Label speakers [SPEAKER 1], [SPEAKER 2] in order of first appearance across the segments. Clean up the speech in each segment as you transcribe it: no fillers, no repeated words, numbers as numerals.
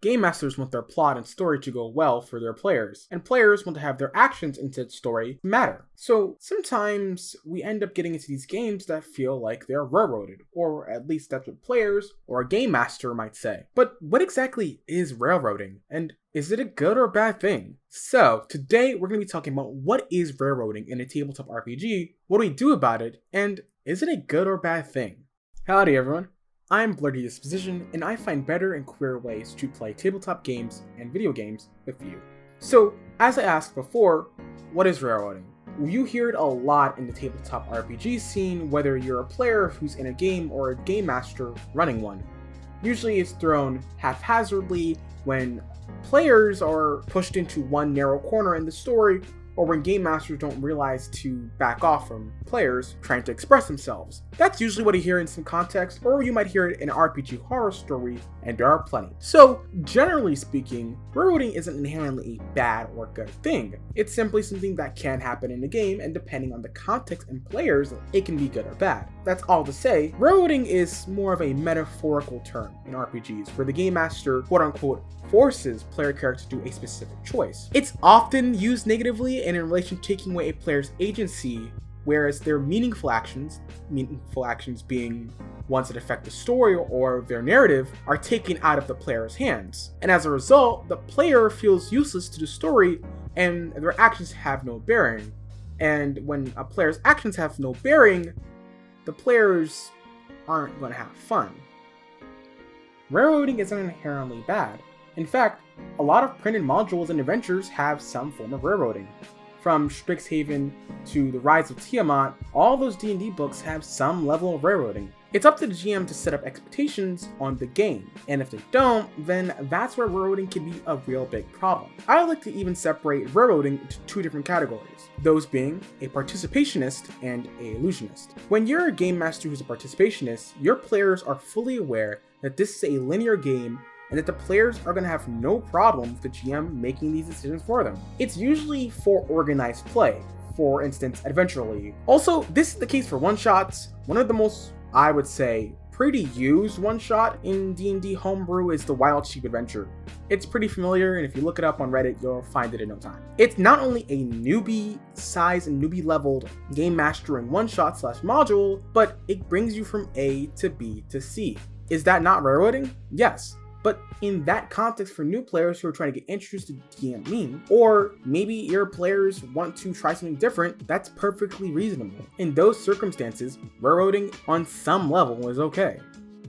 [SPEAKER 1] Game masters want their plot and story to go well for their players, and players want to have their actions in said story matter. So sometimes we end up getting into these games that feel like they're railroaded, or at least that's what players or a game master might say. But what exactly is railroading, and is it a good or bad thing? So today we're going to be talking about what is railroading in a tabletop RPG, what do we do about it, and is it a good or bad thing? Howdy everyone. I'm Blurty Disposition, and I find better and queer ways to play tabletop games and video games with you. So, as I asked before, what is railroading? You hear it a lot in the tabletop RPG scene, whether you're a player who's in a game or a game master running one. Usually it's thrown haphazardly when players are pushed into one narrow corner in the story, or when game masters don't realize to back off from players trying to express themselves. That's usually what you hear in some context, or you might hear it in an RPG horror story, and there are plenty. So, generally speaking, railroading isn't inherently a bad or good thing. It's simply something that can happen in the game, and depending on the context and players, it can be good or bad. That's all to say, railroading is more of a metaphorical term in RPGs, where the game master, quote-unquote, forces player characters to do a specific choice. It's often used negatively and in relation to taking away a player's agency, whereas their meaningful actions being ones that affect the story or their narrative, are taken out of the player's hands. And as a result, the player feels useless to the story and their actions have no bearing. And when a player's actions have no bearing, the players aren't going to have fun. Railroading isn't inherently bad. In fact, a lot of printed modules and adventures have some form of railroading. From Strixhaven to The Rise of Tiamat, all those D&D books have some level of railroading. It's up to the GM to set up expectations on the game, and if they don't, then that's where railroading can be a real big problem. I like to even separate railroading into two different categories, those being a participationist and an illusionist. When you're a game master who's a participationist, your players are fully aware that this is a linear game and that the players are going to have no problem with the GM making these decisions for them. It's usually for organized play, for instance, Adventure League. Also, this is the case for one-shots. One of the most, I would say, pretty used one-shot in D&D homebrew is the Wild Sheep Adventure. It's pretty familiar, and if you look it up on Reddit, you'll find it in no time. It's not only a newbie-sized and newbie-leveled game mastering one-shot / module, but it brings you from A to B to C. Is that not railroading? Yes. But in that context, for new players who are trying to get introduced to DMing, or maybe your players want to try something different, that's perfectly reasonable. In those circumstances, railroading on some level is okay.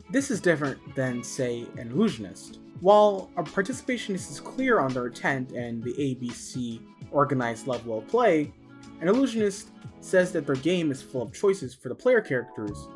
[SPEAKER 1] This is different than, say, an illusionist. While a participationist is clear on their intent and the ABC organized level of play, an illusionist says that their game is full of choices for the player characters,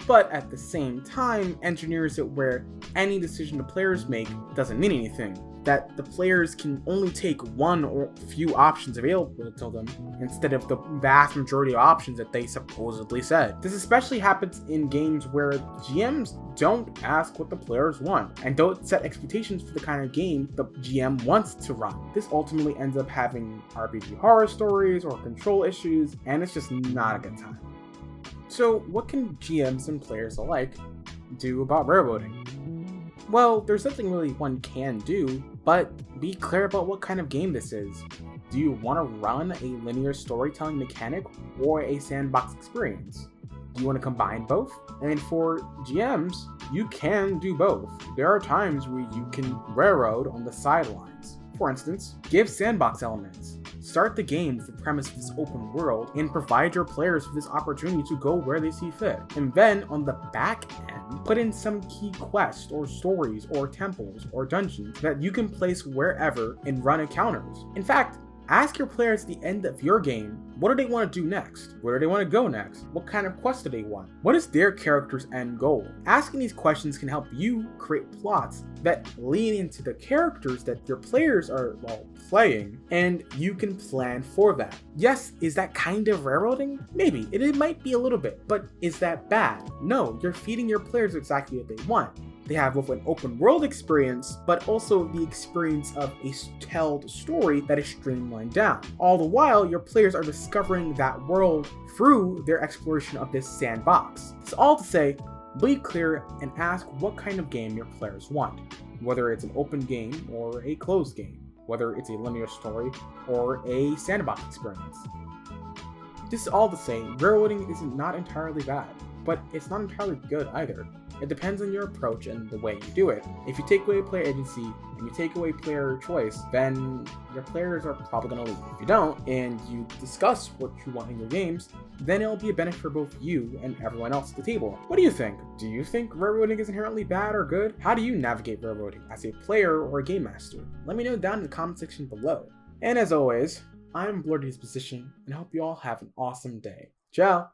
[SPEAKER 1] but at the same time engineers it where any decision the players make doesn't mean anything, that the players can only take one or few options available to them instead of the vast majority of options that they supposedly said. This especially happens in games where GMs don't ask what the players want and don't set expectations for the kind of game the GM wants to run. This ultimately ends up having RPG horror stories or control issues, and it's just not a good time. So what can GMs and players alike do about railroading? Well, there's nothing really one can do, but be clear about what kind of game this is. Do you want to run a linear storytelling mechanic or a sandbox experience? Do you want to combine both? And for GMs, you can do both. There are times where you can railroad on the sidelines. For instance, give sandbox elements. Start the game with the premise of this open world and provide your players with this opportunity to go where they see fit. And then on the back end, put in some key quests or stories or temples or dungeons that you can place wherever and run encounters. In fact, ask your players at the end of your game, what do they want to do next? Where do they want to go next? What kind of quest do they want? What is their character's end goal? Asking these questions can help you create plots that lean into the characters that your players are, playing, and you can plan for that. Yes, is that kind of railroading? Maybe. It might be a little bit, but is that bad? No, you're feeding your players exactly what they want. They have both an open world experience, but also the experience of a told story that is streamlined down. All the while, your players are discovering that world through their exploration of this sandbox. It's all to say, Be clear and ask what kind of game your players want, whether it's an open game or a closed game, whether it's a linear story or a sandbox experience. This is all to say, railroading is not entirely bad, but it's not entirely good either. It depends on your approach and the way you do it. If you take away player agency and you take away player choice, then your players are probably going to leave. If you don't, and you discuss what you want in your games, then it'll be a benefit for both you and everyone else at the table. What do you think? Do you think railroading is inherently bad or good? How do you navigate railroading as a player or a game master? Let me know down in the comment section below. And as always, I'm Blurred Disposition, and I hope you all have an awesome day. Ciao!